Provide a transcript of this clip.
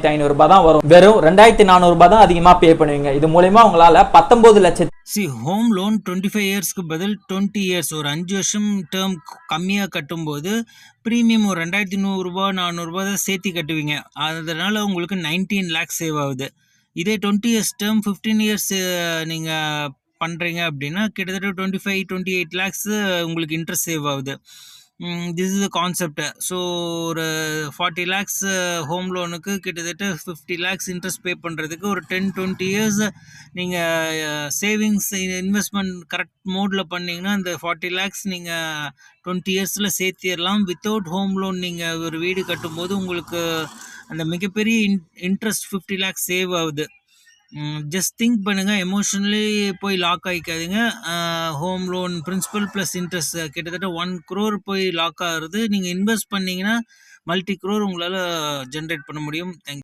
2500 ரூபாய் தான் வரும். வெறும் 2400 ரூபாய் தான் அதிகமா பே பண்ணுவீங்க. இது மூலமா உங்களால 19 லட்சம் ஹோம் லோன் 25 இயர்ஸ்க்கு பதில் 20 இயர்ஸ் ஒரு 5 வருஷம் டேர்ம் கம்மியாக கட்டும்போது ப்ரீமியம் ஒரு 2100 ரூபா 400 ரூபா தான் சேர்த்தி கட்டுவீங்க. அதனால உங்களுக்கு 19 லேக்ஸ் சேவ் ஆகுது. இதே 20 இயர்ஸ் டேர்ம் 15 இயர்ஸ் நீங்கள் பண்ணுறீங்க அப்படின்னா கிட்டத்தட்ட 25-28 லேக்ஸ் உங்களுக்கு இன்ட்ரெஸ்ட் சேவ் ஆகுது. This is the concept. So ஒரு 40 லேக்ஸ் ஹோம் லோனுக்கு கிட்டத்தட்ட 50 லேக்ஸ் இன்ட்ரெஸ்ட் பே பண்ணுறதுக்கு ஒரு 10-20 இயர்ஸ் நீங்கள் சேவிங்ஸ் இன்வெஸ்ட்மெண்ட் கரெக்ட் மோடில் பண்ணிங்கன்னா அந்த 40 லேக்ஸ் நீங்கள் 20 இயர்ஸில் சேர்த்திடலாம். வித்தவுட் ஹோம் லோன் நீங்கள் ஒரு வீடு கட்டும்போது உங்களுக்கு அந்த மிகப்பெரிய இன்ட்ரெஸ்ட் 50 லேக்ஸ் சேவ் ஆகுது. ஜஸ்ட் திங்க் பண்ணுங்க, எமோஷனலி போய் லாக் ஆகிக்காதீங்க. Home loan principal plus interest கிட்டத்தட்ட 1 crore போய் லாக் ஆகுறது. நீங்கள் இன்வெஸ்ட் பண்ணீங்கன்னா மல்டி crore உங்களால் ஜென்ரேட் பண்ண முடியும். தேங்க்யூ.